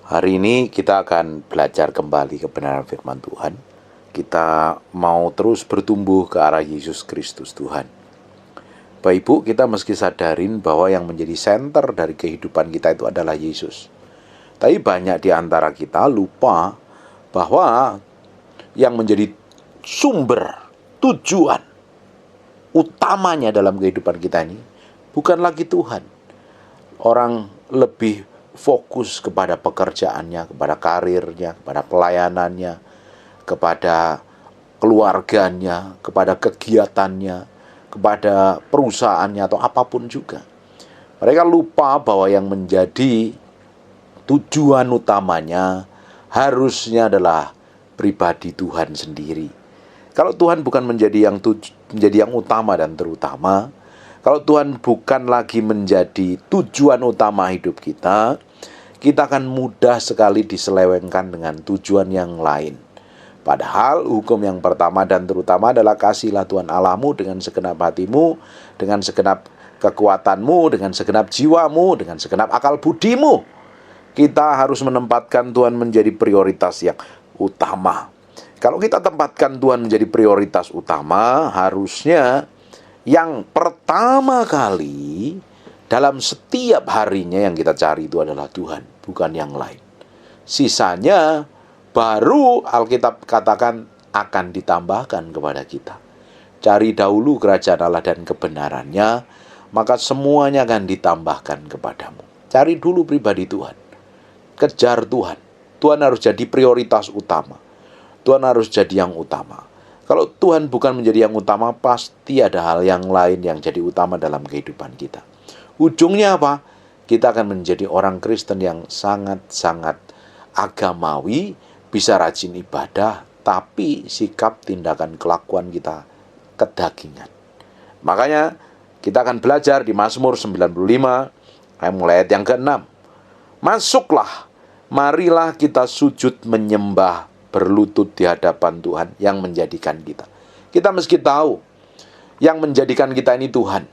Hari ini kita akan belajar kembali kebenaran firman Tuhan. Kita mau terus bertumbuh ke arah Yesus Kristus Tuhan. Bapak Ibu, kita mesti sadarin bahwa yang menjadi senter dari kehidupan kita itu adalah Yesus. Tapi banyak di antara kita lupa bahwa yang menjadi sumber tujuan utamanya dalam kehidupan kita ini bukan lagi Tuhan. Orang lebih fokus kepada pekerjaannya, kepada karirnya, kepada pelayanannya, kepada keluarganya, kepada kegiatannya, kepada perusahaannya atau apapun juga. Mereka lupa bahwa yang menjadi tujuan utamanya harusnya adalah pribadi Tuhan sendiri. Kalau Tuhan bukan menjadi yang utama dan terutama, kalau Tuhan bukan lagi menjadi tujuan utama hidup kita, kita akan mudah sekali diselewengkan dengan tujuan yang lain. Padahal hukum yang pertama dan terutama adalah kasihilah Tuhan Allahmu dengan segenap hatimu, dengan segenap kekuatanmu, dengan segenap jiwamu, dengan segenap akal budimu. Kita harus menempatkan Tuhan menjadi prioritas yang utama. Kalau kita tempatkan Tuhan menjadi prioritas utama, harusnya yang pertama kali dalam setiap harinya yang kita cari itu adalah Tuhan, bukan yang lain. Sisanya baru Alkitab katakan akan ditambahkan kepada kita. Cari dahulu kerajaan Allah dan kebenarannya, maka semuanya akan ditambahkan kepadamu. Cari dulu pribadi Tuhan. Kejar Tuhan. Tuhan harus jadi prioritas utama. Tuhan harus jadi yang utama. Kalau Tuhan bukan menjadi yang utama, pasti ada hal yang lain yang jadi utama dalam kehidupan kita. Ujungnya apa? Kita akan menjadi orang Kristen yang sangat-sangat agamawi, bisa rajin ibadah, tapi sikap, tindakan, kelakuan kita kedagingan. Makanya kita akan belajar di Mazmur 95, mulai ayat yang ke-6. Masuklah, marilah kita sujud menyembah, berlutut di hadapan Tuhan yang menjadikan kita. Kita mesti tahu yang menjadikan kita ini Tuhan.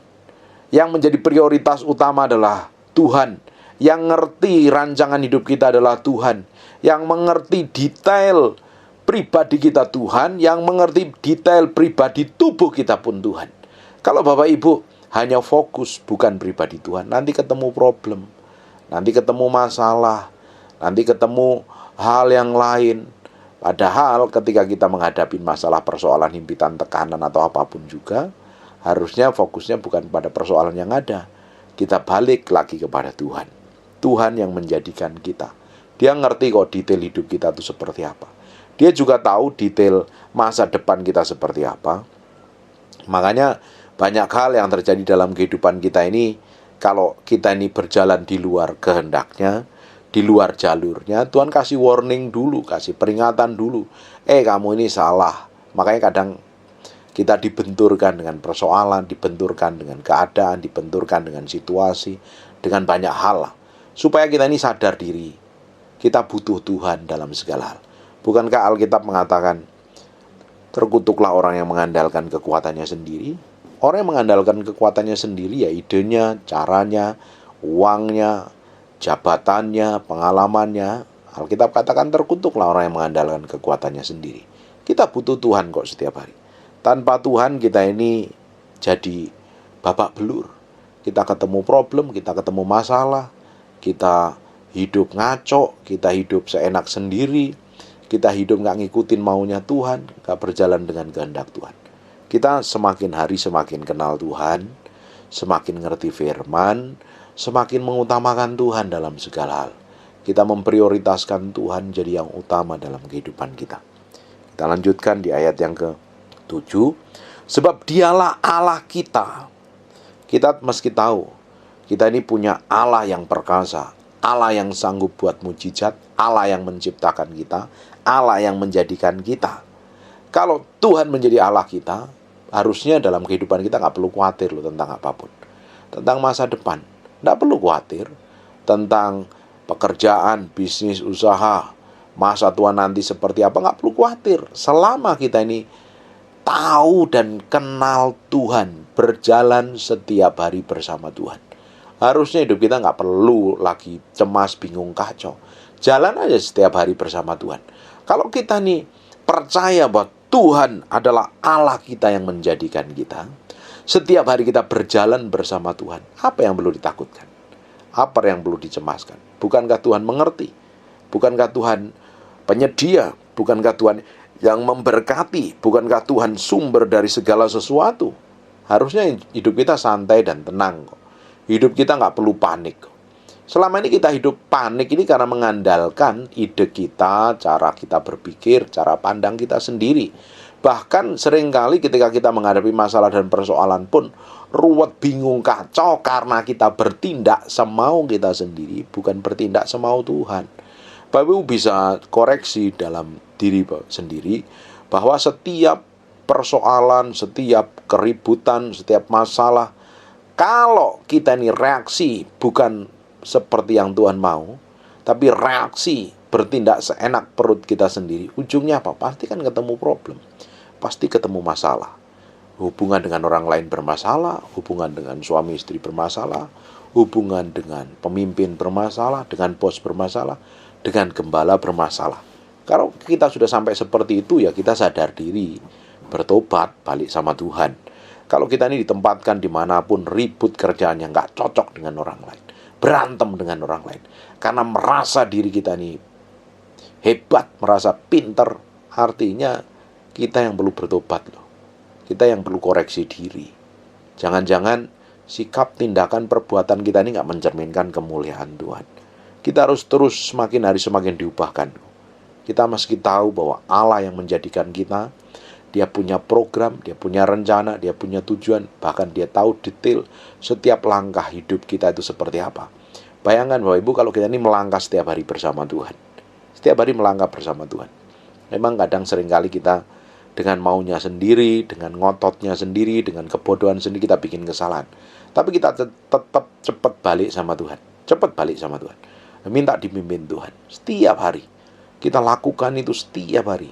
Yang menjadi prioritas utama adalah Tuhan. Yang ngerti rancangan hidup kita adalah Tuhan. Yang mengerti detail pribadi kita Tuhan. Yang mengerti detail pribadi tubuh kita pun Tuhan. Kalau Bapak Ibu hanya fokus bukan pribadi Tuhan, nanti ketemu problem, nanti ketemu masalah, nanti ketemu hal yang lain. Padahal ketika kita menghadapi masalah, persoalan, himpitan, tekanan atau apapun juga, harusnya fokusnya bukan pada persoalan yang ada. Kita balik lagi kepada Tuhan. Tuhan yang menjadikan kita. Dia ngerti kok detail hidup kita itu seperti apa. Dia juga tahu detail masa depan kita seperti apa. Makanya banyak hal yang terjadi dalam kehidupan kita ini, kalau kita ini berjalan di luar kehendaknya, di luar jalurnya, Tuhan kasih warning dulu, kasih peringatan dulu. Kamu ini salah. Makanya kadang kita dibenturkan dengan persoalan, dibenturkan dengan keadaan, dibenturkan dengan situasi, dengan banyak hal. Supaya kita ini sadar diri. Kita butuh Tuhan dalam segala hal. Bukankah Alkitab mengatakan, terkutuklah orang yang mengandalkan kekuatannya sendiri? Orang yang mengandalkan kekuatannya sendiri ya idenya, caranya, uangnya, jabatannya, pengalamannya. Alkitab katakan terkutuklah orang yang mengandalkan kekuatannya sendiri. Kita butuh Tuhan kok setiap hari. Tanpa Tuhan kita ini jadi babak belur. Kita ketemu problem, kita ketemu masalah, kita hidup ngaco, kita hidup seenak sendiri, kita hidup gak ngikutin maunya Tuhan, gak berjalan dengan kehendak Tuhan. Kita semakin hari semakin kenal Tuhan, semakin ngerti firman, semakin mengutamakan Tuhan dalam segala hal. Kita memprioritaskan Tuhan jadi yang utama dalam kehidupan kita. Kita lanjutkan di ayat yang ke-7. Sebab dialah Allah kita. Kita mesti tahu, kita ini punya Allah yang perkasa, Allah yang sanggup buat mujizat, Allah yang menciptakan kita, Allah yang menjadikan kita. Kalau Tuhan menjadi Allah kita, harusnya dalam kehidupan kita gak perlu khawatir loh tentang apapun. Tentang masa depan tidak perlu khawatir. Tentang pekerjaan, bisnis, usaha, masa tua nanti seperti apa, nggak perlu khawatir. Selama kita ini tahu dan kenal Tuhan, berjalan setiap hari bersama Tuhan. Harusnya hidup kita nggak perlu lagi cemas, bingung, kacau. Jalan aja setiap hari bersama Tuhan. Kalau kita nih percaya bahwa Tuhan adalah Allah kita yang menjadikan kita, setiap hari kita berjalan bersama Tuhan, apa yang perlu ditakutkan? Apa yang perlu dicemaskan? Bukankah Tuhan mengerti? Bukankah Tuhan penyedia? Bukankah Tuhan yang memberkati? Bukankah Tuhan sumber dari segala sesuatu? Harusnya hidup kita santai dan tenang kok. Hidup kita nggak perlu panik kok. Selama ini kita hidup panik ini karena mengandalkan ide kita, cara kita berpikir, cara pandang kita sendiri. Bahkan seringkali ketika kita menghadapi masalah dan persoalan pun ruwet, bingung, kacau karena kita bertindak semau kita sendiri, bukan bertindak semau Tuhan. Bapak Ibu bisa koreksi dalam diri sendiri bahwa setiap persoalan, setiap keributan, setiap masalah, kalau kita ini reaksi bukan seperti yang Tuhan mau, tapi reaksi bertindak seenak perut kita sendiri, ujungnya apa? Pasti kan ketemu problem, pasti ketemu masalah. Hubungan dengan orang lain bermasalah, hubungan dengan suami istri bermasalah, hubungan dengan pemimpin bermasalah, dengan bos bermasalah, dengan gembala bermasalah. Kalau kita sudah sampai seperti itu, ya kita sadar diri, bertobat, balik sama Tuhan. Kalau kita ini ditempatkan dimanapun, ribut kerjaan yang gak cocok dengan orang lain, berantem dengan orang lain, karena merasa diri kita ini hebat, merasa pinter, artinya kita yang perlu bertobat loh. Kita yang perlu koreksi diri. Jangan-jangan sikap, tindakan, perbuatan kita ini gak mencerminkan kemuliaan Tuhan. Kita harus terus semakin hari semakin diubahkan. Kita meski tahu bahwa Allah yang menjadikan kita, Dia punya program, Dia punya rencana, Dia punya tujuan, bahkan Dia tahu detail setiap langkah hidup kita itu seperti apa. Bayangkan Bapak Ibu kalau kita ini melangkah setiap hari bersama Tuhan. Setiap hari melangkah bersama Tuhan. Memang kadang seringkali kita dengan maunya sendiri, dengan ngototnya sendiri, dengan kebodohan sendiri kita bikin kesalahan. Tapi kita tetap cepat balik sama Tuhan. Cepat balik sama Tuhan. Minta dipimpin Tuhan. Setiap hari. Kita lakukan itu setiap hari.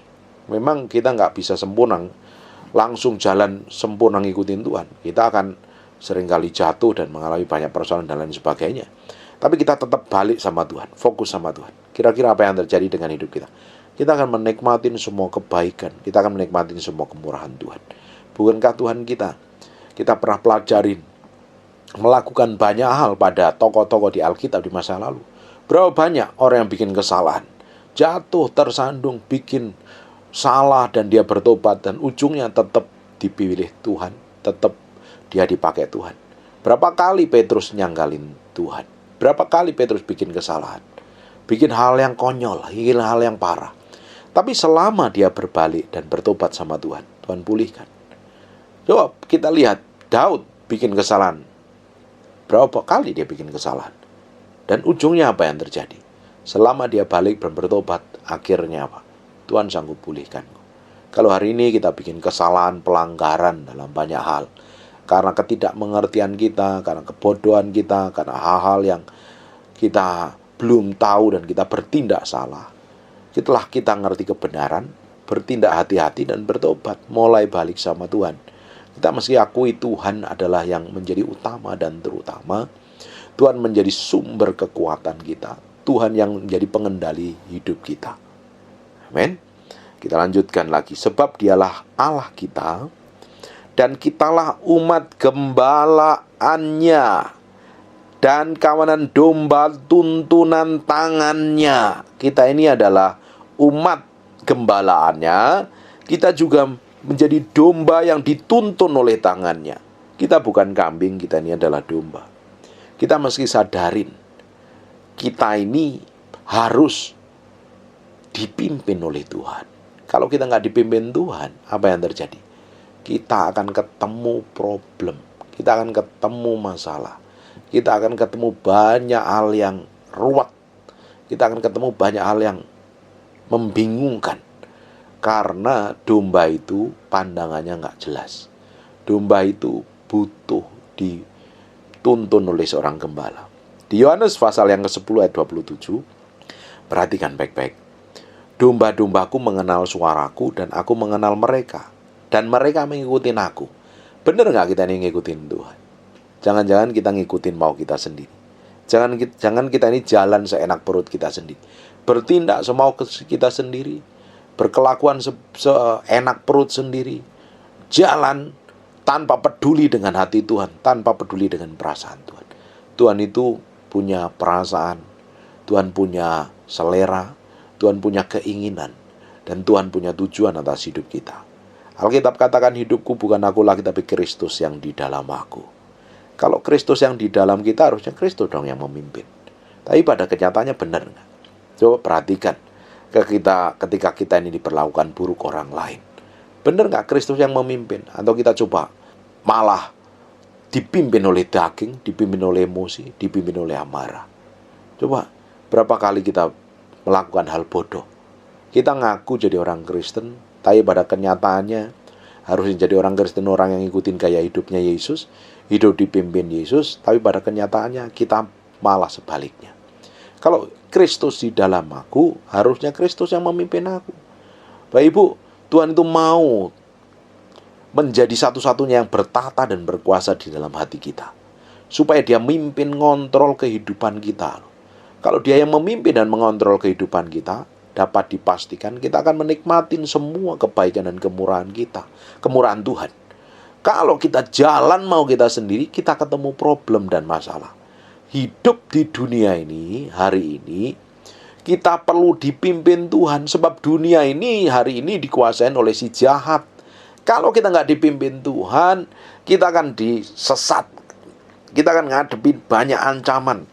Memang kita nggak bisa sempurna, langsung jalan sempurna ngikutin Tuhan. Kita akan seringkali jatuh dan mengalami banyak persoalan dan lain sebagainya. Tapi kita tetap balik sama Tuhan, fokus sama Tuhan. Kira-kira apa yang terjadi dengan hidup kita? Kita akan menikmatin semua kebaikan, kita akan menikmatin semua kemurahan Tuhan. Bukankah Tuhan kita pernah pelajarin, melakukan banyak hal pada tokoh-tokoh di Alkitab di masa lalu. Berapa banyak orang yang bikin kesalahan, jatuh, tersandung, bikin salah dan dia bertobat dan ujungnya tetap dipilih Tuhan, tetap dia dipakai Tuhan. Berapa kali Petrus nyanggalin Tuhan? Berapa kali Petrus bikin kesalahan? Bikin hal yang konyol, bikin hal yang parah. Tapi selama dia berbalik dan bertobat sama Tuhan, Tuhan pulihkan. Coba kita lihat Daud bikin kesalahan. Berapa kali dia bikin kesalahan? Dan ujungnya apa yang terjadi? Selama dia balik dan bertobat, akhirnya apa? Tuhan sanggup pulihkan. Kalau hari ini kita bikin kesalahan, pelanggaran dalam banyak hal, karena ketidakmengertian kita, karena kebodohan kita, karena hal-hal yang kita belum tahu dan kita bertindak salah. Setelah kita ngerti kebenaran, bertindak hati-hati dan bertobat, mulai balik sama Tuhan. Kita mesti akui Tuhan adalah yang menjadi utama dan terutama. Tuhan menjadi sumber kekuatan kita. Tuhan yang menjadi pengendali hidup kita. Amin. Kita lanjutkan lagi. Sebab dialah Allah kita, dan kitalah umat gembalaannya, dan kawanan domba tuntunan tangannya. Kita ini adalah umat gembalaannya. Kita juga menjadi domba yang dituntun oleh tangannya. Kita bukan kambing, kita ini adalah domba. Kita mesti sadarin, kita ini harus dipimpin oleh Tuhan. Kalau kita nggak dipimpin Tuhan, apa yang terjadi? Kita akan ketemu problem, kita akan ketemu masalah, kita akan ketemu banyak hal yang ruwet, kita akan ketemu banyak hal yang membingungkan. Karena domba itu pandangannya nggak jelas. Domba itu butuh dituntun oleh seorang gembala. Di Yohanes pasal yang ke-10 ayat 27, perhatikan baik-baik. Domba-dombaku mengenal suaraku dan aku mengenal mereka, dan mereka mengikuti aku. Benar nggak kita ini ngikutin Tuhan? Jangan-jangan kita ngikutin mau kita sendiri. Jangan kita ini jalan seenak perut kita sendiri. Bertindak semau kita sendiri. Berkelakuan seenak perut sendiri. Jalan tanpa peduli dengan hati Tuhan, tanpa peduli dengan perasaan Tuhan. Tuhan itu punya perasaan, Tuhan punya selera, Tuhan punya keinginan, dan Tuhan punya tujuan atas hidup kita. Alkitab katakan, hidupku bukan aku lagi, tapi Kristus yang di dalam aku. Kalau Kristus yang di dalam kita, harusnya Kristus dong yang memimpin. Tapi pada kenyataannya benar nggak? Coba perhatikan ketika kita ini diperlakukan buruk orang lain. Benar nggak Kristus yang memimpin? Atau kita coba malah dipimpin oleh daging, dipimpin oleh emosi, dipimpin oleh amarah. Coba, berapa kali kita melakukan hal bodoh? Kita ngaku jadi orang Kristen, tapi pada kenyataannya harusnya jadi orang Kristen, orang yang ngikutin gaya hidupnya Yesus, hidup dipimpin Yesus, tapi pada kenyataannya kita malah sebaliknya. Kalau Kristus di dalam aku, harusnya Kristus yang memimpin aku. Bapak Ibu, Tuhan itu mau menjadi satu-satunya yang bertata dan berkuasa di dalam hati kita, supaya Dia memimpin, ngontrol kehidupan kita. Kalau Dia yang memimpin dan mengontrol kehidupan kita, dapat dipastikan kita akan menikmatin semua kebaikan dan kemurahan kita, kemurahan Tuhan. Kalau kita jalan mau kita sendiri, kita ketemu problem dan masalah. Hidup di dunia ini, hari ini, kita perlu dipimpin Tuhan, sebab dunia ini hari ini dikuasain oleh si jahat. Kalau kita nggak dipimpin Tuhan, kita akan disesat. Kita akan ngadepin banyak ancaman,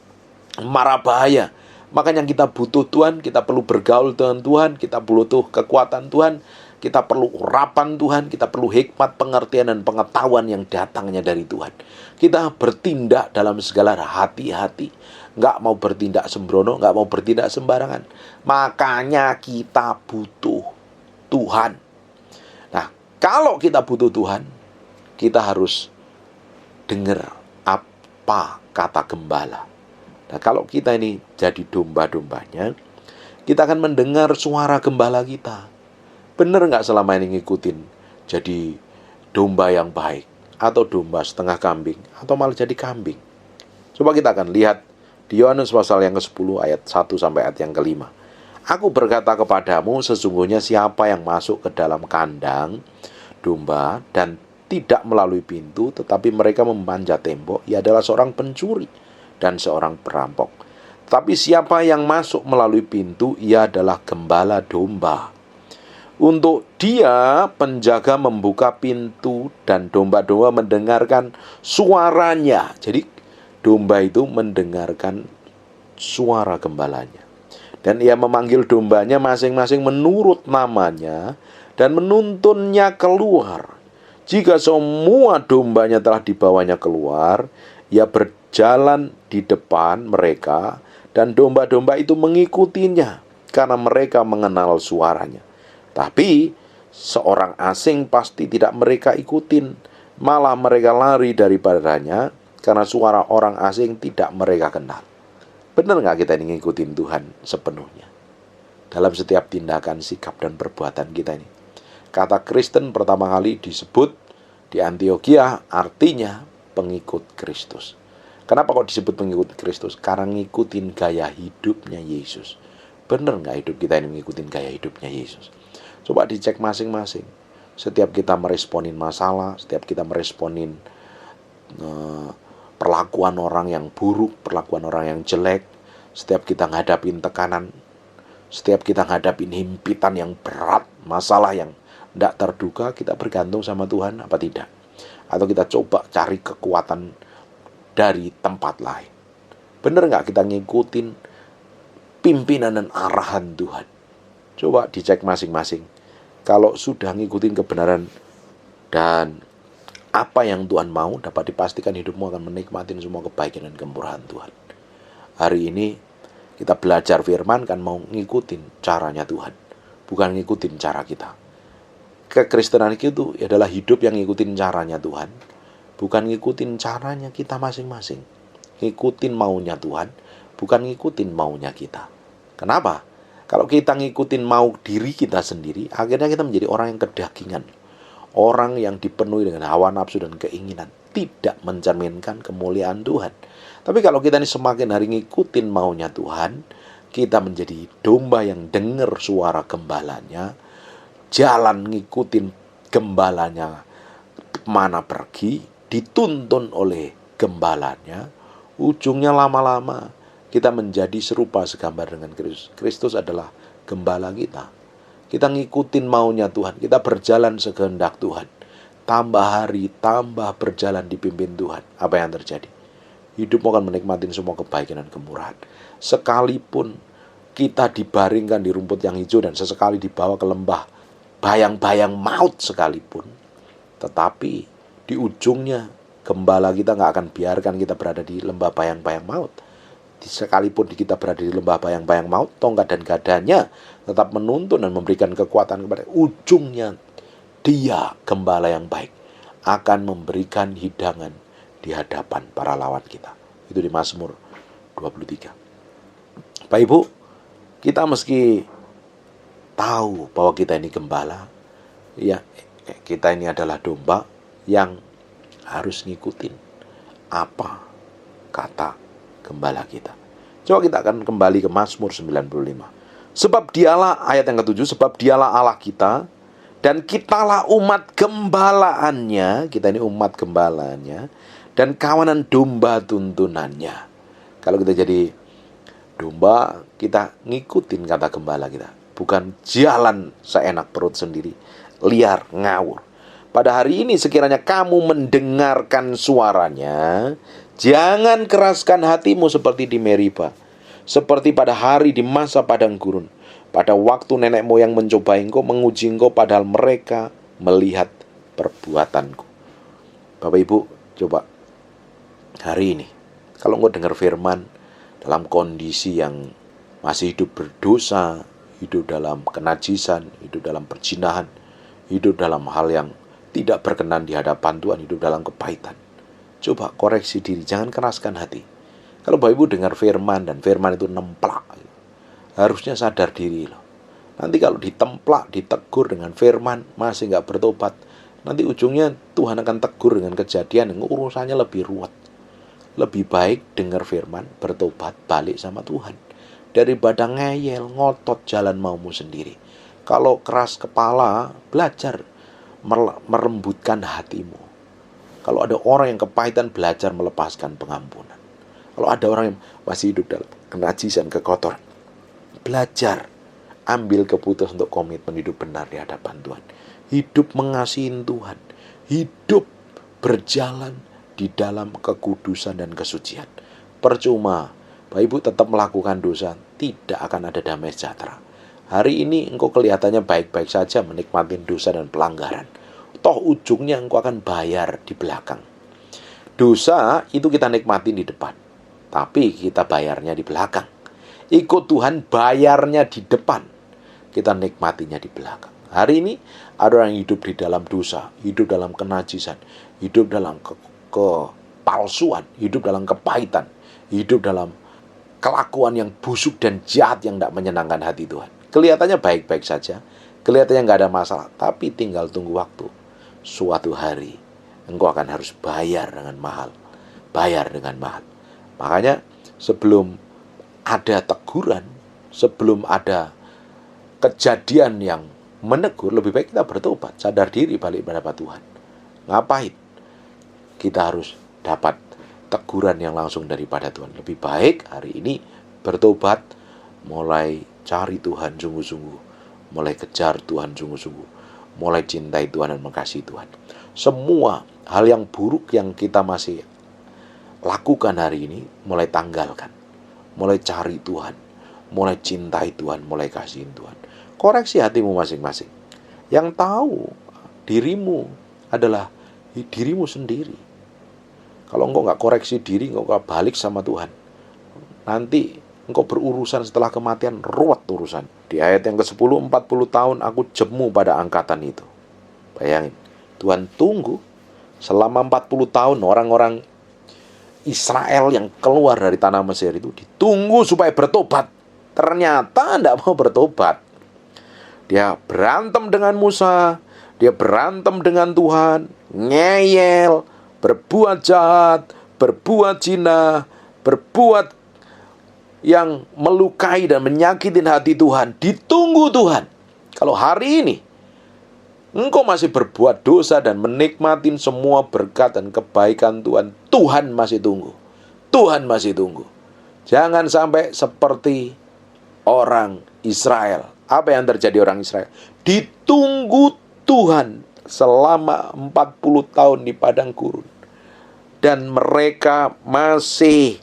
mara bahaya. Makanya kita butuh Tuhan, kita perlu bergaul dengan Tuhan, kita butuh kekuatan Tuhan, kita perlu urapan Tuhan, kita perlu hikmat, pengertian, dan pengetahuan yang datangnya dari Tuhan. Kita bertindak dalam segala hati-hati, nggak mau bertindak sembrono, nggak mau bertindak sembarangan. Makanya kita butuh Tuhan. Nah, kalau kita butuh Tuhan, kita harus dengar apa kata gembala. Nah, kalau kita ini jadi domba-dombanya, kita akan mendengar suara gembala kita. Benar nggak selama ini ngikutin jadi domba yang baik, atau domba setengah kambing, atau malah jadi kambing? Coba kita akan lihat di Yohanes pasal yang ke-10 ayat 1 sampai ayat yang ke-5. Aku berkata kepadamu, sesungguhnya siapa yang masuk ke dalam kandang domba dan tidak melalui pintu, tetapi mereka memanjat tembok, ia adalah seorang pencuri dan seorang perampok. Tapi siapa yang masuk melalui pintu, ia adalah gembala domba. Untuk dia, penjaga membuka pintu dan domba-domba mendengarkan suaranya. Jadi domba itu mendengarkan suara gembalanya. Dan ia memanggil dombanya masing-masing menurut namanya dan menuntunnya keluar. Jika semua dombanya telah dibawanya keluar, ia berjalan di depan mereka dan domba-domba itu mengikutinya karena mereka mengenal suaranya. Tapi seorang asing pasti tidak mereka ikutin, malah mereka lari daripadanya karena suara orang asing tidak mereka kenal. Benar nggak kita ini ngikutin Tuhan sepenuhnya dalam setiap tindakan, sikap, dan perbuatan kita ini? Kata Kristen pertama kali disebut di Antioquia artinya pengikut Kristus. Kenapa kok disebut pengikut Kristus? Karena ngikutin gaya hidupnya Yesus. Benar nggak hidup kita ini ngikutin gaya hidupnya Yesus? Coba dicek masing-masing. Setiap kita meresponin masalah, setiap kita meresponin perlakuan orang yang buruk, perlakuan orang yang jelek, setiap kita ngadapin tekanan, setiap kita ngadapin himpitan yang berat, masalah yang tidak terduga, kita bergantung sama Tuhan apa tidak? Atau kita coba cari kekuatan dari tempat lain? Benar nggak kita ngikutin pimpinan dan arahan Tuhan? Coba dicek masing-masing. Kalau sudah ngikutin kebenaran dan apa yang Tuhan mau, dapat dipastikan hidupmu akan menikmati semua kebaikan dan kemurahan Tuhan. Hari ini kita belajar firman kan mau ngikutin caranya Tuhan, bukan ngikutin cara kita. Kekristenan itu adalah hidup yang ngikutin caranya Tuhan, bukan ngikutin caranya kita masing-masing. Ngikutin maunya Tuhan, bukan ngikutin maunya kita. Kenapa? Kalau kita ngikutin mau diri kita sendiri, akhirnya kita menjadi orang yang kedagingan, orang yang dipenuhi dengan hawa nafsu dan keinginan. tidak mencerminkan kemuliaan Tuhan. Tapi kalau kita ini semakin hari ngikutin maunya Tuhan, kita menjadi domba yang dengar suara gembalanya, jalan ngikutin gembalanya mana pergi, dituntun oleh gembalanya, ujungnya lama-lama kita menjadi serupa segambar dengan Kristus. Kristus adalah gembala kita. Kita ngikutin maunya Tuhan, kita berjalan sekehendak Tuhan. Tambah hari, tambah berjalan dipimpin Tuhan. Apa yang terjadi? Hidup akan menikmati semua kebaikan dan kemurahan. Sekalipun kita dibaringkan di rumput yang hijau dan sesekali dibawa ke lembah bayang-bayang maut sekalipun, tetapi di ujungnya gembala kita nggak akan biarkan kita berada di lembah bayang-bayang maut. Sekalipun kita berada di lembah bayang-bayang maut, tongkat dan gadanya tetap menuntun dan memberikan kekuatan kepada ujungnya. Dia gembala yang baik akan memberikan hidangan di hadapan para lawan kita. Itu di Mazmur 23. Bapak Ibu, kita meski tahu bahwa kita ini gembala, ya, kita ini adalah domba yang harus ngikutin apa kata gembala kita. Coba kita akan kembali ke Mazmur 95. Sebab dialah, ayat yang ke-7, sebab dialah Allah kita, dan kitalah umat gembalaannya. Kita ini umat gembalaannya, dan kawanan domba tuntunannya. Kalau kita jadi domba, kita ngikutin kata gembala kita, bukan jalan seenak perut sendiri, liar, ngawur. Pada hari ini sekiranya kamu mendengarkan suaranya, jangan keraskan hatimu seperti di Meriba, seperti pada hari di masa padang gurun, pada waktu nenek moyang mencoba engkau, menguji engkau, padahal mereka melihat perbuatanku. Bapak Ibu, coba hari ini, kalau engkau dengar firman dalam kondisi yang masih hidup berdosa, hidup dalam kenajisan, hidup dalam perzinahan, hidup dalam hal yang tidak berkenan di hadapan Tuhan, hidup dalam kepahitan, coba koreksi diri, jangan keraskan hati. Kalau Bapak Ibu dengar firman dan firman itu nemplak, harusnya sadar diri loh. Nanti kalau ditemplak, ditegur dengan firman, masih nggak bertobat, nanti ujungnya Tuhan akan tegur dengan kejadian yang urusannya lebih ruwet. Lebih baik dengar firman, bertobat, balik sama Tuhan, daripada ngeyel, ngotot jalan maumu sendiri. Kalau keras kepala, belajar merembutkan hatimu. Kalau ada orang yang kepahitan, belajar melepaskan pengampunan. Kalau ada orang yang masih hidup dalam kenajisan, kekotoran, belajar ambil keputusan untuk komitmen hidup benar di hadapan Tuhan. Hidup mengasihi Tuhan, hidup berjalan di dalam kekudusan dan kesucian. Percuma Bapak Ibu tetap melakukan dosa, tidak akan ada damai sejahtera. Hari ini engkau kelihatannya baik-baik saja menikmati dosa dan pelanggaran, toh ujungnya engkau akan bayar di belakang. Dosa itu kita nikmati di depan, tapi kita bayarnya di belakang. Ikut Tuhan bayarnya di depan, kita nikmatinya di belakang. Hari ini ada orang yang hidup di dalam dosa, hidup dalam kenajisan, hidup dalam kepalsuan, hidup dalam kepahitan, hidup dalam kelakuan yang busuk dan jahat yang tidak menyenangkan hati Tuhan. Kelihatannya baik-baik saja, kelihatannya nggak ada masalah, tapi tinggal tunggu waktu. Suatu hari engkau akan harus bayar dengan mahal, bayar dengan mahal. Makanya sebelum ada teguran, sebelum ada kejadian yang menegur, lebih baik kita bertobat, sadar diri, balik kepada Tuhan. Ngapain kita harus dapat teguran yang langsung daripada Tuhan? Lebih baik hari ini bertobat, mulai cari Tuhan sungguh-sungguh, mulai kejar Tuhan sungguh-sungguh, mulai cintai Tuhan dan mengasihi Tuhan. Semua hal yang buruk yang kita masih lakukan hari ini, mulai tanggalkan, mulai cari Tuhan, mulai cintai Tuhan, mulai kasihin Tuhan. Koreksi hatimu masing-masing. Yang tahu dirimu adalah dirimu sendiri. Kalau engkau nggak koreksi diri, engkau nggak balik sama Tuhan, nanti engkau berurusan setelah kematian, ruwet urusan. Di ayat yang ke-10, 40 tahun aku jemu pada angkatan itu. Bayangin, Tuhan tunggu selama 40 tahun orang-orang Israel yang keluar dari tanah Mesir itu ditunggu supaya bertobat. Ternyata tidak mau bertobat. Dia berantem dengan Musa, dia berantem dengan Tuhan, ngeyel, berbuat jahat, berbuat zina, berbuat yang melukai dan menyakitin hati Tuhan, ditunggu Tuhan. Kalau hari ini engkau masih berbuat dosa dan menikmatin semua berkat dan kebaikan Tuhan, Tuhan masih tunggu. Tuhan masih tunggu. Jangan sampai seperti orang Israel. Apa yang terjadi orang Israel? Ditunggu Tuhan selama 40 tahun di padang gurun. Dan mereka masih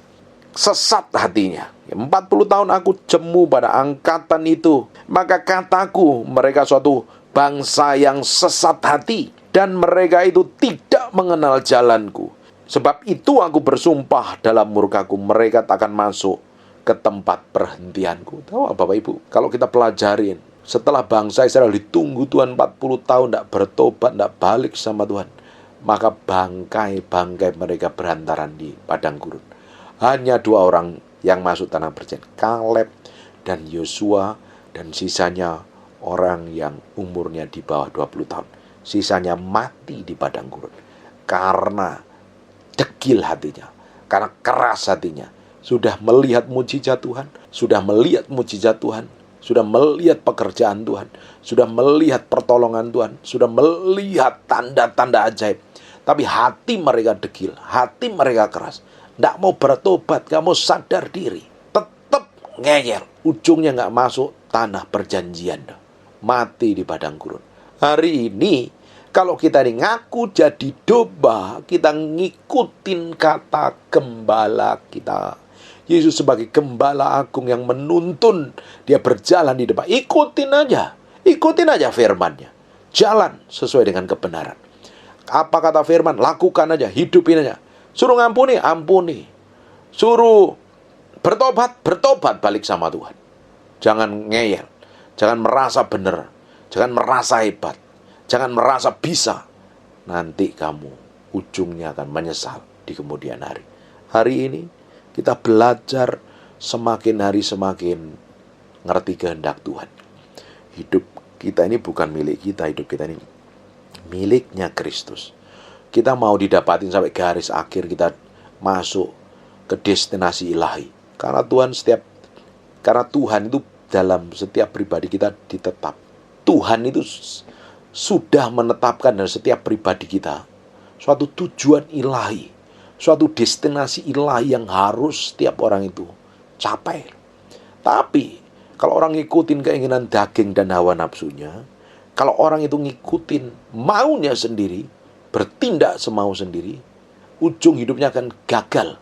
sesat hatinya. 40 tahun aku jemu pada angkatan itu. Maka kataku, mereka suatu bangsa yang sesat hati. Dan mereka itu tidak mengenal jalanku. Sebab itu aku bersumpah dalam murkaku, mereka tak akan masuk ke tempat perhentianku. Tahu Bapak Ibu, kalau kita pelajarin, setelah bangsa Israel ditunggu Tuhan 40 tahun, tidak bertobat, tidak balik sama Tuhan, maka bangkai-bangkai mereka berantaran di padang gurun. Hanya 2 orang yang masuk tanah perjanjian, Kaleb dan Yosua, dan sisanya orang yang umurnya di bawah 20 tahun. Sisanya mati di padang gurun karena degil hatinya, karena keras hatinya. Sudah melihat mujizat Tuhan, sudah melihat mujizat Tuhan, sudah melihat pekerjaan Tuhan, sudah melihat pertolongan Tuhan, sudah melihat tanda-tanda ajaib. Tapi hati mereka degil, hati mereka keras. Tidak mau bertobat, tidak mau sadar diri. Tetap ngeyel. Ujungnya tidak masuk tanah perjanjian. Mati di padang gurun. Hari ini, kalau kita ini ngaku jadi domba, kita ngikutin kata gembala kita. Yesus sebagai gembala agung yang menuntun, dia berjalan di depan. Ikutin aja firman-Nya. Jalan sesuai dengan kebenaran. Apa kata firman? Lakukan aja, hidupin aja. Suruh ngampuni, ampuni. Suruh bertobat, balik sama Tuhan. Jangan ngeyel, jangan merasa benar, jangan merasa hebat, jangan merasa bisa. Nanti kamu ujungnya akan menyesal di kemudian hari. Hari ini kita belajar semakin hari semakin ngerti kehendak Tuhan. Hidup kita ini bukan milik kita, hidup kita ini miliknya Kristus. Kita mau didapatin sampai garis akhir, kita masuk ke destinasi ilahi. Karena Tuhan itu dalam setiap pribadi kita ditetap. Tuhan itu sudah menetapkan dalam setiap pribadi kita suatu tujuan ilahi, suatu destinasi ilahi yang harus setiap orang itu capai. Tapi kalau orang ngikutin keinginan daging dan hawa nafsunya, kalau orang itu ngikutin maunya sendiri, bertindak semau sendiri, ujung hidupnya akan gagal.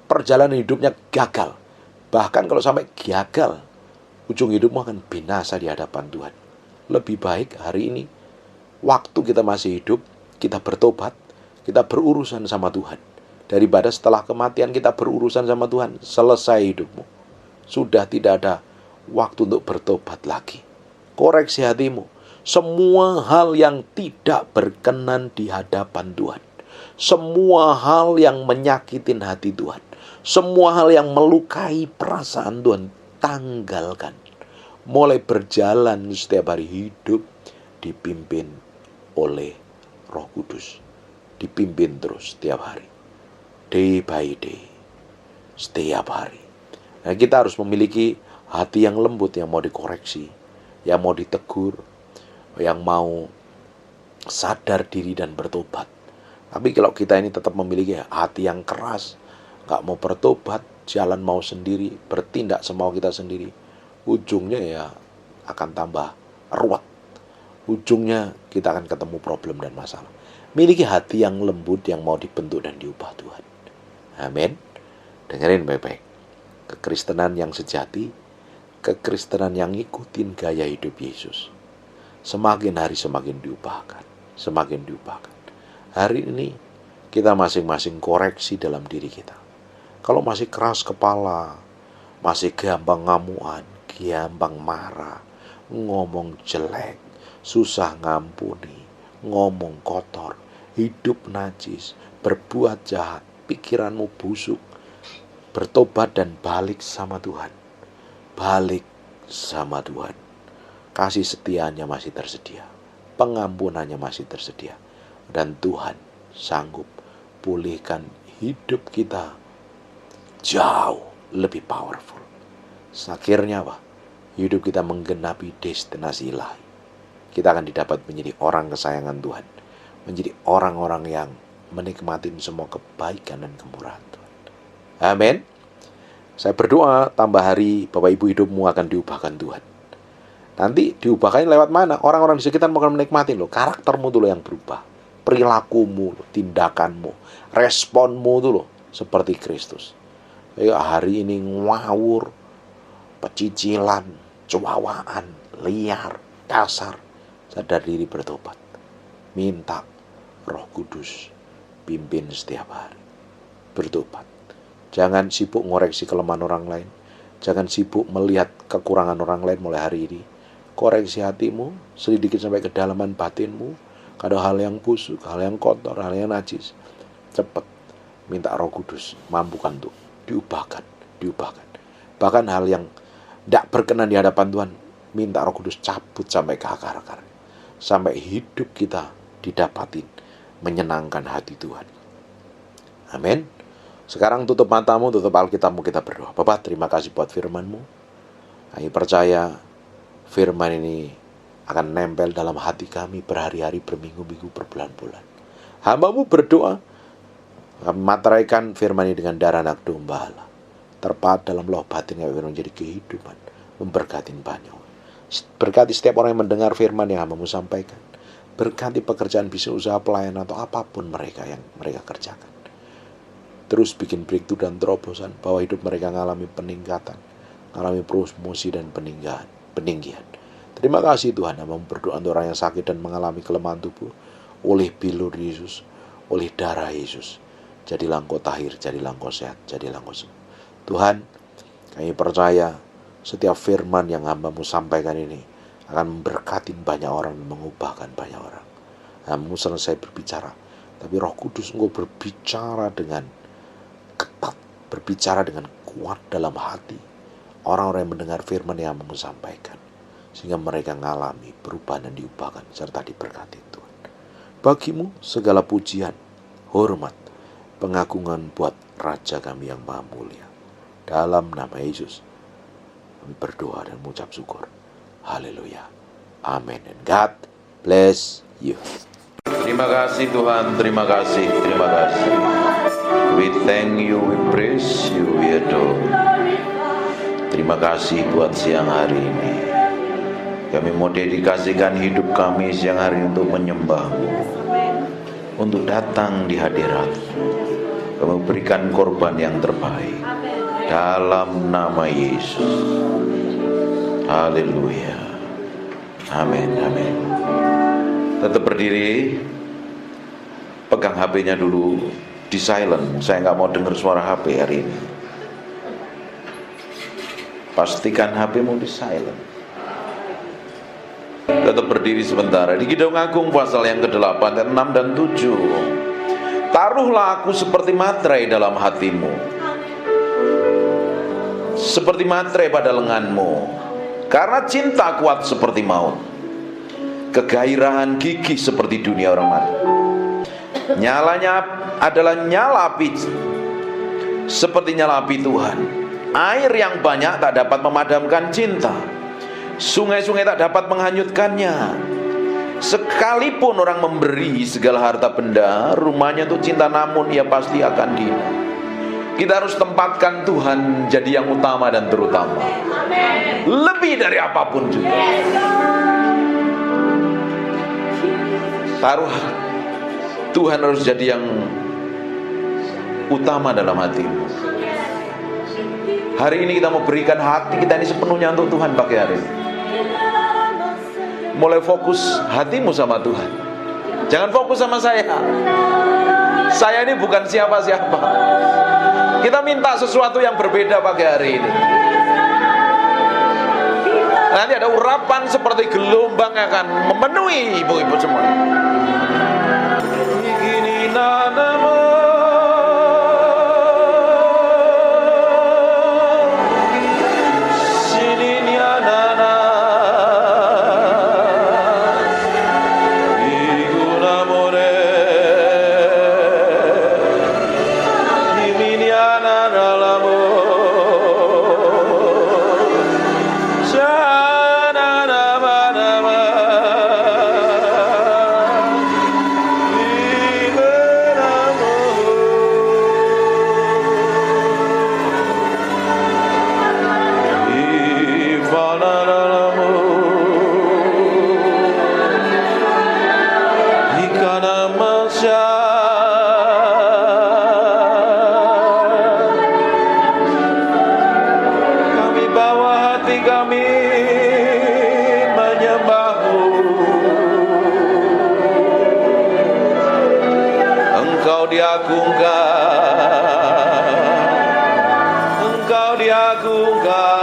Perjalanan hidupnya gagal. Bahkan kalau sampai gagal, ujung hidupmu akan binasa di hadapan Tuhan. Lebih baik hari ini, waktu kita masih hidup, kita bertobat, kita berurusan sama Tuhan. Daripada setelah kematian kita berurusan sama Tuhan, selesai hidupmu. Sudah tidak ada waktu untuk bertobat lagi. Koreksi hatimu. Semua hal yang tidak berkenan di hadapan Tuhan, semua hal yang menyakitin hati Tuhan, semua hal yang melukai perasaan Tuhan, tanggalkan. Mulai berjalan setiap hari, hidup dipimpin oleh Roh Kudus. Dipimpin terus setiap hari, day by day, setiap hari. Nah, kita harus memiliki hati yang lembut, yang mau dikoreksi, yang mau ditegur, yang mau sadar diri dan bertobat. Tapi kalau kita ini tetap memiliki hati yang keras, gak mau bertobat, jalan mau sendiri, bertindak semau kita sendiri, ujungnya ya akan tambah ruwet. Ujungnya kita akan ketemu problem dan masalah. Miliki hati yang lembut, yang mau dibentuk dan diubah Tuhan. Amin. Dengerin baik-baik. Kekristenan yang sejati, kekristenan yang ngikutin gaya hidup Yesus, semakin hari semakin diubahkan, semakin diubahkan. Hari ini kita masing-masing koreksi dalam diri kita. Kalau masih keras kepala, masih gampang ngamuan, gampang marah, ngomong jelek, susah ngampuni, ngomong kotor, hidup najis, berbuat jahat, pikiranmu busuk, bertobat dan balik sama Tuhan. Balik sama Tuhan. Kasih setianya masih tersedia, pengampunannya masih tersedia, dan Tuhan sanggup membolehkan hidup kita jauh lebih powerful. Akhirnya apa? Hidup kita menggenapi destinasi ilahi. Kita akan didapat menjadi orang kesayangan Tuhan, menjadi orang-orang yang menikmati semua kebaikan dan kemurahan Tuhan. Amin. Saya berdoa tambah hari Bapak Ibu hidupmu akan diubahkan Tuhan. Nanti diubahkannya lewat mana? Orang-orang di sekitar akan menikmati loh. Karaktermu tuh loh yang berubah. Perilakumu, tindakanmu, responmu tuh loh seperti Kristus. Hari ini ngawur, pecicilan, cuawaan, liar, kasar. Sadar diri bertobat. Minta Roh Kudus pimpin setiap hari. Bertobat. Jangan sibuk ngoreksi kelemahan orang lain. Jangan sibuk melihat kekurangan orang lain mulai hari ini. Koreksi hatimu, selidiki sampai kedalaman batinmu. Ada hal yang busuk, hal yang kotor, hal yang najis. Cepat minta Roh Kudus mampukan untuk diubahkan. Bahkan hal yang tidak berkenan di hadapan Tuhan, minta Roh Kudus cabut sampai ke akar-akarnya. Sampai hidup kita didapatin menyenangkan hati Tuhan. Amin. Sekarang tutup matamu, tutup Alkitabmu, kita berdoa. Bapak, terima kasih buat firman-Mu. Kami percaya firman ini akan nempel dalam hati kami berhari-hari, berminggu-minggu, berbulan-bulan. Hamba-Mu berdoa, kami materaikan firman ini dengan darah anak domba Allah. Terpahat dalam loh batin kami menjadi kehidupan, memberkati banyak. Berkati setiap orang yang mendengar firman yang hamba-Mu sampaikan. Berkati pekerjaan bisnis, usaha, pelayanan, atau apapun mereka yang mereka kerjakan. Terus bikin breakthrough dan terobosan bahwa hidup mereka mengalami peningkatan, mengalami promosi dan peninggian. Terima kasih Tuhan, hamba-Mu berdoa untuk orang yang sakit dan mengalami kelemahan tubuh oleh bilur Yesus, oleh darah Yesus. Jadilah Engkau tahir, jadilah Engkau sehat, jadilah Engkau sembuh. Tuhan, kami percaya setiap firman yang hamba-Mu sampaikan ini akan memberkati banyak orang dan mengubahkan banyak orang. Hamba-Mu selesai berbicara, tapi Roh Kudus Engkau berbicara dengan ketat, berbicara dengan kuat dalam hati orang-orang yang mendengar firman yang hamba-Mu sampaikan, sehingga mereka mengalami perubahan dan diubahkan serta diberkati Tuhan. Bagimu segala pujian, hormat, pengagungan buat Raja kami yang maha mulia. Dalam nama Yesus kami berdoa dan mengucap syukur. Haleluya. Amin. And God bless you. Terima kasih Tuhan, terima kasih. We thank you, we praise you, we adore. Terima kasih buat siang hari ini. Kami mau dedikasikan hidup kami siang hari untuk menyembah-Mu, untuk datang di hadirat-Mu. Kami berikan korban yang terbaik dalam nama Yesus. Haleluya. Amin. Tetap berdiri. Pegang HP-nya dulu di silent. Saya nggak mau dengar suara HP hari ini. Pastikan HP-mu di silent. Tetap berdiri sebentar. Di Kidung Agung pasal yang ke-8 ayat 6 dan 7. Taruhlah aku seperti materai dalam hatimu, seperti materai pada lenganmu, karena cinta kuat seperti maut, kegairahan gigih seperti dunia orang mati. Nyalanya adalah nyala api, seperti nyala api Tuhan. Air yang banyak tak dapat memadamkan cinta, sungai-sungai tak dapat menghanyutkannya. Sekalipun orang memberi segala harta benda, rumahnya untuk cinta, namun ia pasti akan dihina. Kita harus tempatkan Tuhan jadi yang utama dan terutama, lebih dari apapun juga. Taruh Tuhan harus jadi yang utama dalam hatimu. Hari ini kita mau berikan hati kita ini sepenuhnya untuk Tuhan pakai hari ini. Mulai fokus hatimu sama Tuhan. Jangan fokus sama saya. Saya ini bukan siapa-siapa. Kita minta sesuatu yang berbeda pagi hari ini. Nanti ada urapan seperti gelombang yang akan memenuhi ibu-ibu semua. kami menyembah-Mu. Engkau diagungkan, Engkau diagungkan.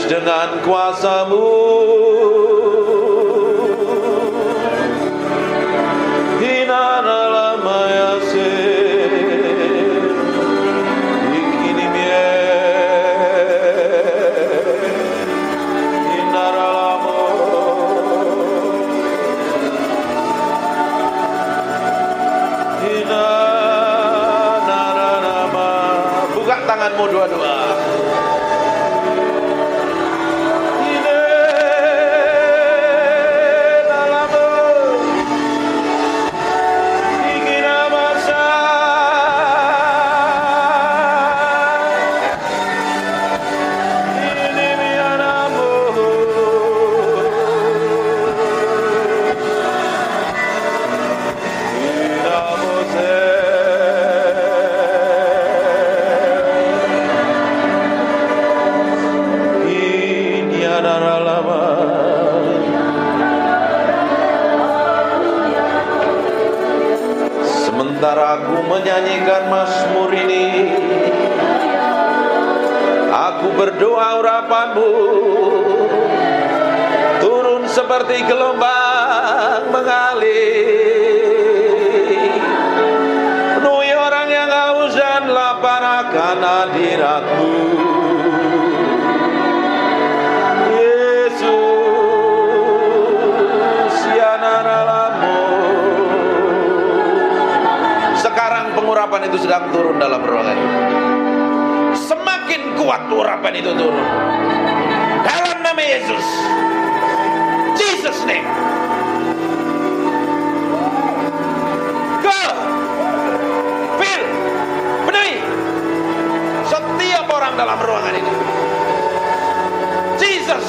Dengan kuasa-Mu, Hinanalayase, Ikinimie, Hinaralamo, Hinanarama. Buka tanganmu dua-dua. Sementara aku menyanyikan mazmur ini, aku berdoa urapan-Mu turun seperti gelombang mengalir, penuhi orang yang haus dan lapar akan hadirat-Mu. Sekarang pengurapan itu sedang turun dalam ruangan ini. Semakin kuat urapan itu turun. Dalam nama Yesus. Jesus name. Go. Fill. Penuhi setiap orang dalam ruangan ini. Jesus.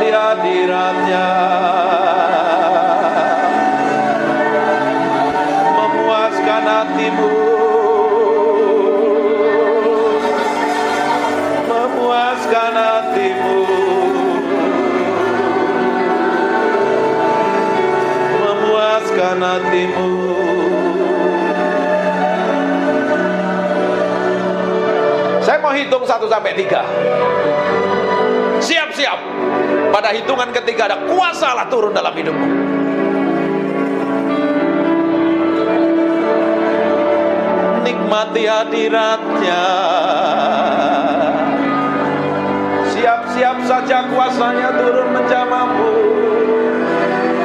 nikmati hadiratnya, memuaskan hatimu, memuaskan hatimu, memuaskan hatimu. Saya mau hitung 1 sampai 3. Siap-siap. Pada hitungan ketiga ada kuasa Allah turun dalam hidupmu. Nikmati hadiratnya. Siap-siap saja kuasanya turun menjamahmu.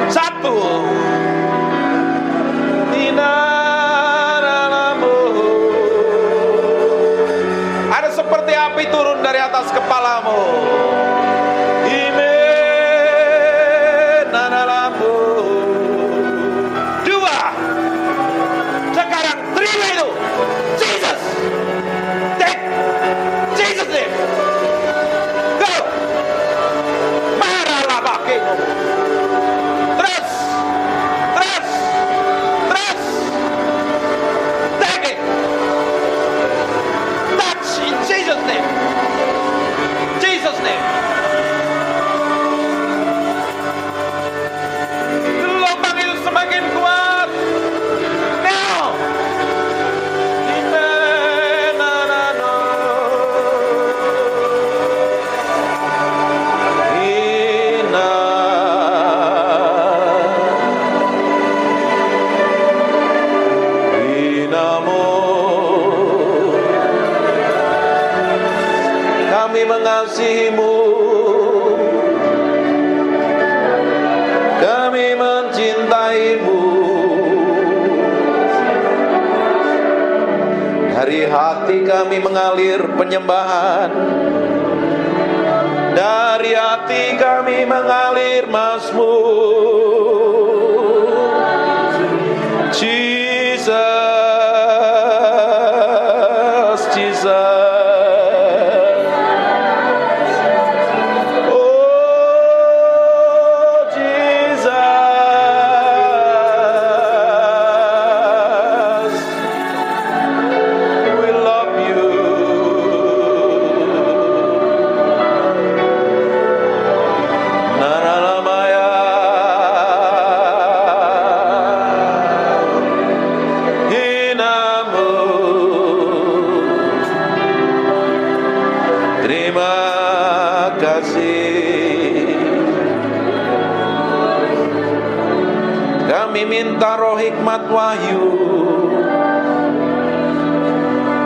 1. Ada seperti api turun dari atas kepalamu. Kami mengasihimu, kami mencintaimu. Dari hati kami mengalir penyembahan, dari hati kami mengalir mazmur. Jesus, Jesus. Kami minta roh hikmat wahyu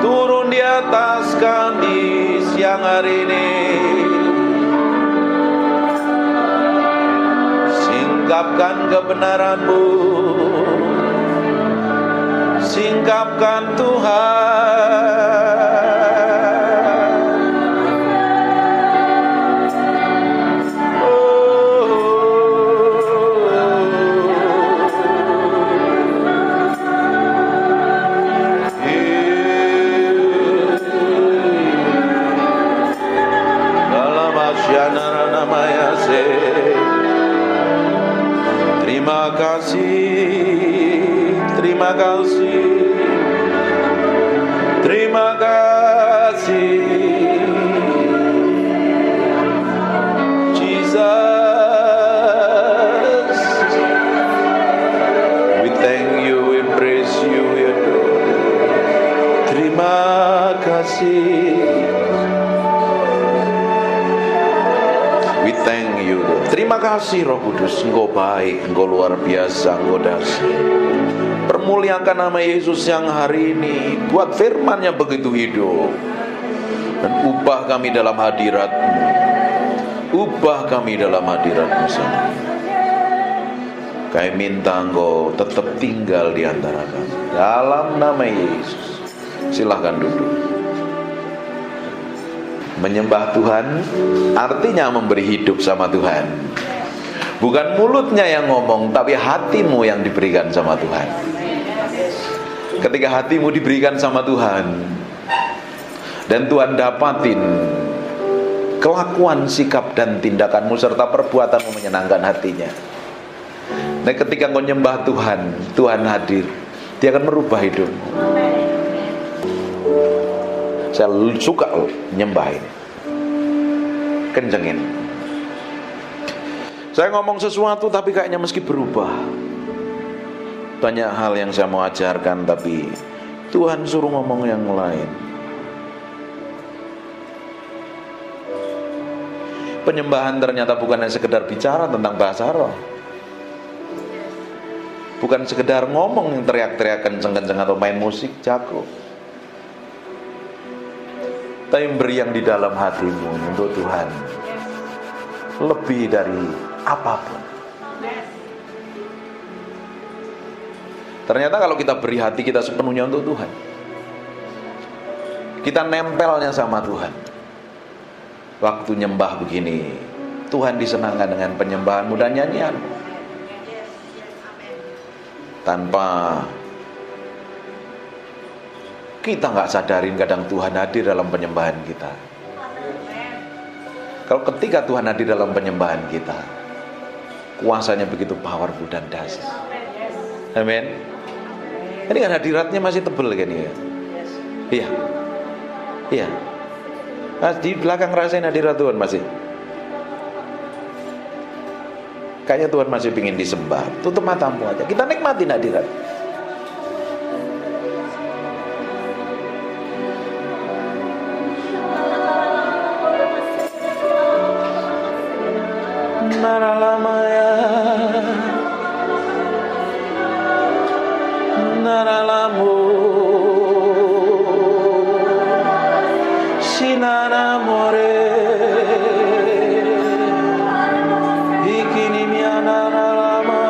turun di atas kami siang hari ini. Singkapkan kebenaran-Mu, singkapkan Tuhan. Terima kasih, terima kasih, terima kasih, Jesus. We thank you, we praise you, we adore. Terima kasih. We thank you, Lord. Terima kasih Roh Kudus, Engkau baik, Engkau luar biasa, Engkau dahsyat. Permuliakan nama Yesus yang hari ini, buat firman-Nya begitu hidup. Dan ubah kami dalam hadirat-Mu. Ubah kami dalam hadirat-Mu sendiri. Kami minta Engkau tetap tinggal di antara kami. Dalam nama Yesus. Silahkan duduk. Menyembah Tuhan artinya memberi hidup sama Tuhan. Bukan mulutnya yang ngomong, tapi hatimu yang diberikan sama Tuhan. Ketika hatimu diberikan sama Tuhan dan Tuhan dapatin kelakuan, sikap, dan tindakanmu serta perbuatanmu menyenangkan hatinya. Nah, ketika kau nyembah Tuhan, Tuhan hadir, Dia akan merubah hidupmu. Saya suka nyembah ini, kencengin. Saya ngomong sesuatu tapi kayaknya meski berubah. Banyak hal yang saya mau ajarkan tapi Tuhan suruh ngomong yang lain. Penyembahan ternyata bukan hanya sekedar bicara tentang bahasa roh, bukan sekedar ngomong yang teriak-teriak kenceng-kenceng atau main musik jago, tapi beri yang di dalam hatimu untuk Tuhan lebih dari apapun. Ternyata kalau kita beri hati kita sepenuhnya untuk Tuhan, kita nempelnya sama Tuhan. Waktu nyembah begini, Tuhan disenangkan dengan penyembahanmu dan nyanyianmu. Tanpa kita nggak sadarin, kadang Tuhan hadir dalam penyembahan kita. Kalau ketika Tuhan hadir dalam penyembahan kita, kuasanya begitu powerful dan dahsyat. Amin. Ini kan hadiratnya masih tebel kan ya? Iya. Iya. Nah, di belakang rasain hadirat Tuhan masih. Kayaknya Tuhan masih ingin disembah. Tutup matamu aja, kita nikmatin hadirat. Naralamaya, naralamu, sinaramore, ikinimia naralama.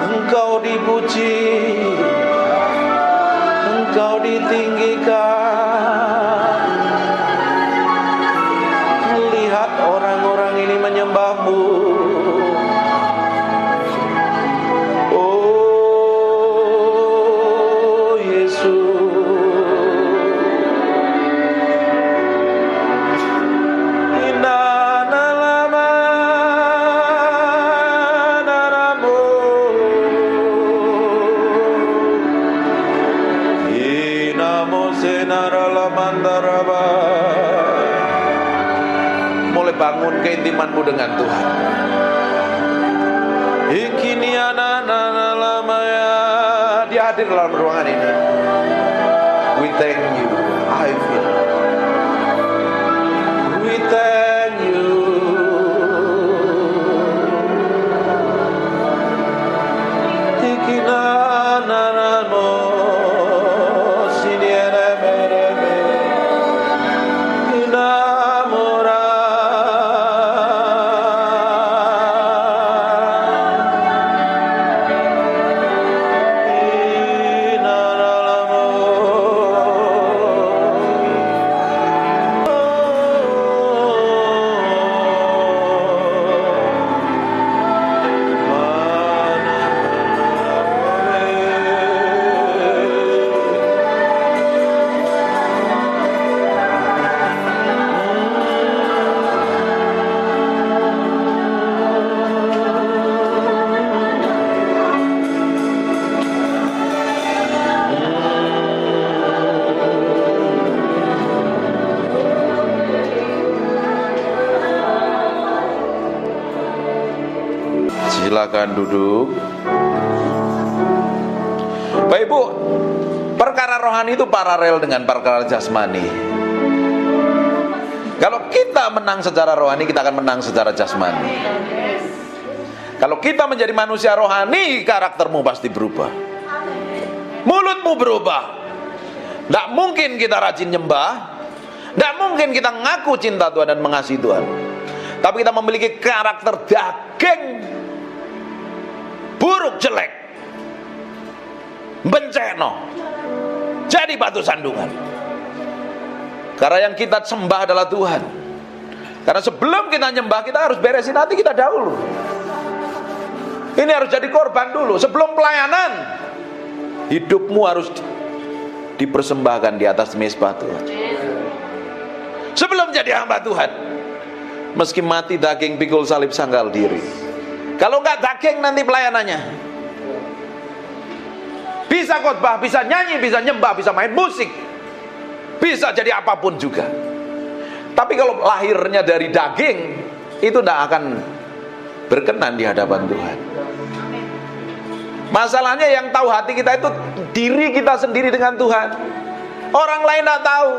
Engkau dipuji, Engkau ditinggikan. Lihat orang-orang ini menyembahmu. Oh Yesus, inana lama naramu, inamo senaralamandaraba. Mulai bangun keintimanmu dengan Tuhan. Ikiniana nanalamaya. Dia hadir dalam ruangan ini. We thank you. I feel. We thank you. Ikinana namo siniere mereme. Inamora. Silakan duduk. Bapak Ibu, perkara rohani itu paralel dengan perkara jasmani. Kalau kita menang secara rohani, kita akan menang secara jasmani. Kalau kita menjadi manusia rohani, karaktermu pasti berubah. Mulutmu berubah. Tidak mungkin kita rajin nyembah, tidak mungkin kita ngaku cinta Tuhan dan mengasihi Tuhan, tapi kita memiliki karakter daging, buruk, jelek, benceno, jadi batu sandungan. Karena yang kita sembah adalah Tuhan. Karena sebelum kita nyembah, kita harus beresin hati kita dahulu. Ini harus jadi korban dulu. Sebelum pelayanan, hidupmu harus dipersembahkan di atas mezbah Tuhan. Sebelum jadi hamba Tuhan, meski mati daging, pikul salib, sangkal diri. Kalau enggak daging, nanti pelayanannya. Bisa khotbah, bisa nyanyi, bisa nyembah, bisa main musik, bisa jadi apapun juga. Tapi kalau lahirnya dari daging, itu tidak akan berkenan di hadapan Tuhan. Masalahnya yang tahu hati kita itu diri kita sendiri dengan Tuhan. Orang lain tidak tahu.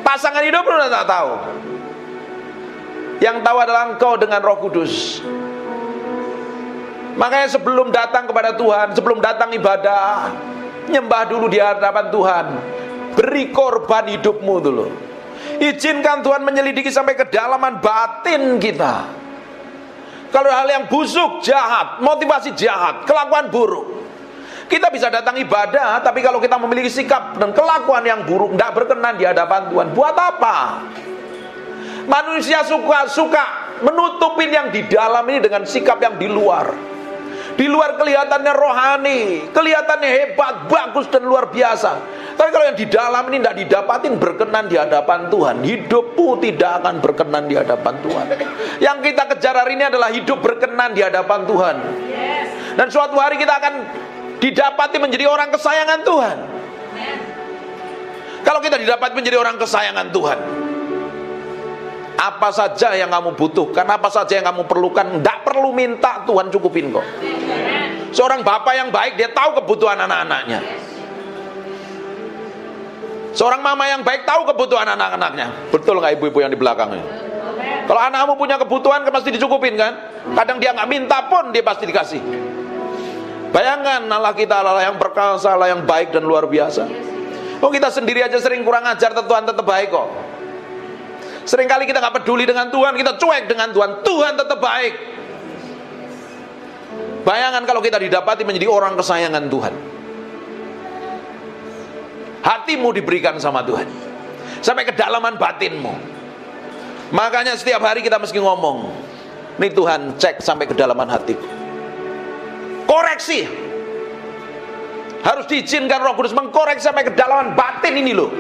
Pasangan hidup pun tidak tahu. Yang tahu adalah engkau dengan Roh Kudus. Makanya sebelum datang kepada Tuhan, sebelum datang ibadah, nyembah dulu di hadapan Tuhan. Beri korban hidupmu dulu. Izinkan Tuhan menyelidiki sampai kedalaman batin kita. Kalau hal yang busuk, jahat, motivasi jahat, kelakuan buruk, kita bisa datang ibadah, tapi kalau kita memiliki sikap dan kelakuan yang buruk, tidak berkenan di hadapan Tuhan, buat apa? Manusia suka menutupin yang di dalam ini dengan sikap yang di luar. Di luar kelihatannya rohani, kelihatannya hebat, bagus dan luar biasa. Tapi kalau yang di dalam ini tidak didapatin berkenan di hadapan Tuhan, hidupmu tidak akan berkenan di hadapan Tuhan. Yang kita kejar hari ini adalah hidup berkenan di hadapan Tuhan. Dan suatu hari kita akan didapati menjadi orang kesayangan Tuhan. Kalau kita didapat menjadi orang kesayangan Tuhan, apa saja yang kamu butuhkan, apa saja yang kamu perlukan, tidak perlu minta, Tuhan cukupin kok. Seorang bapak yang baik, dia tahu kebutuhan anak-anaknya. Seorang mama yang baik tahu kebutuhan anak-anaknya. Betul nggak ibu-ibu yang di belakangnya? Kalau anakmu punya kebutuhan, pasti dicukupin kan? Kadang dia nggak minta pun, dia pasti dikasih. Bayangkan Allah kita, Allah yang perkasa, Allah yang baik dan luar biasa. Oh, kita sendiri aja sering kurang ajar, Tuhan tetap baik kok. Seringkali kita nggak peduli dengan Tuhan, kita cuek dengan Tuhan, Tuhan tetap baik. Bayangkan kalau kita didapati menjadi orang kesayangan Tuhan. Hatimu diberikan sama Tuhan sampai kedalaman batinmu. Makanya setiap hari kita mesti ngomong, nih Tuhan, cek sampai kedalaman hatiku. Koreksi. Harus diizinkan Roh Kudus mengkoreksi sampai kedalaman batin ini loh.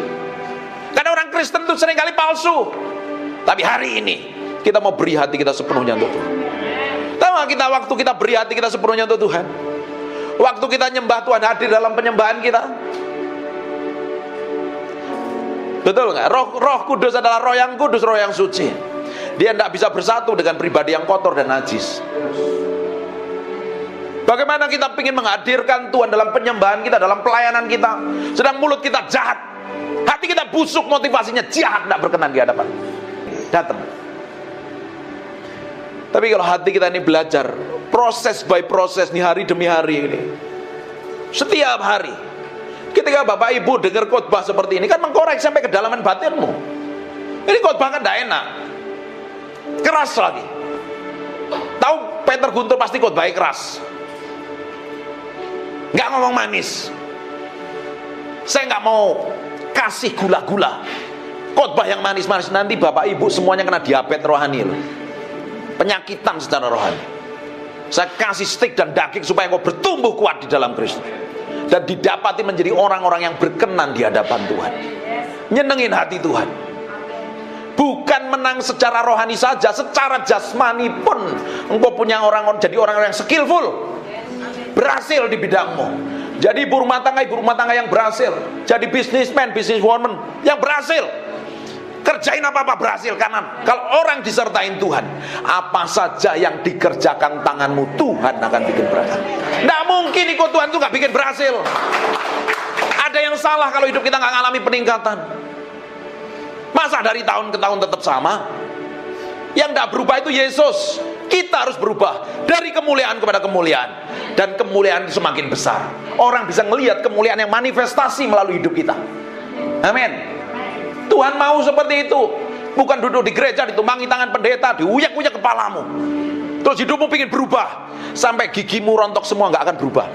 Karena orang Kristen itu seringkali palsu. Tapi hari ini kita mau beri hati kita sepenuhnya untuk Tuhan. Tahu gak kita waktu kita beri hati kita sepenuhnya untuk Tuhan? Waktu kita nyembah, Tuhan hadir dalam penyembahan kita. Betul nggak? Roh Kudus adalah roh yang kudus, roh yang suci. Dia tidak bisa bersatu dengan pribadi yang kotor dan najis. Bagaimana kita ingin menghadirkan Tuhan dalam penyembahan kita, dalam pelayanan kita, sedang mulut kita jahat, hati kita busuk, motivasinya jahat, tidak berkenan di hadapan. Datang. Tapi kalau hati kita ini belajar proses by proses nih, hari demi hari ini, setiap hari, ketika Bapak Ibu dengar khotbah seperti ini, kan mengkorek sampai kedalaman batinmu. Ini khotbah kan tidak enak, keras lagi. Tahu Peter Guntur pasti khotbahnya keras, nggak ngomong manis. Saya nggak mau kasih gula-gula. Khotbah yang manis-manis, nanti Bapak Ibu semuanya kena diabetes rohani loh. Penyakitan secara rohani. Saya kasih stik dan daging supaya kau bertumbuh kuat di dalam Kristus dan didapati menjadi orang-orang yang berkenan di hadapan Tuhan, nyenengin hati Tuhan. Bukan menang secara rohani saja, secara jasmani pun engkau punya jadi orang-orang yang skillful, berhasil di bidangmu. Jadi ibu rumah tangga yang berhasil. Jadi businessman, businesswoman yang berhasil. Kerjain apa-apa berhasil, karena kalau orang disertain Tuhan, apa saja yang dikerjakan tanganmu, Tuhan akan bikin berhasil. Tidak mungkin ikut Tuhan itu gak bikin berhasil. Ada yang salah kalau hidup kita gak mengalami peningkatan. Masa dari tahun ke tahun tetap sama? Yang gak berubah itu Yesus. Kita harus berubah dari kemuliaan kepada kemuliaan, dan kemuliaan semakin besar. Orang bisa melihat kemuliaan yang manifestasi melalui hidup kita. Amin. Tuhan mau seperti itu. Bukan duduk di gereja ditumpangi tangan pendeta, diuyak-uyak kepalamu, terus hidupmu ingin berubah sampai gigimu rontok semua, nggak akan berubah.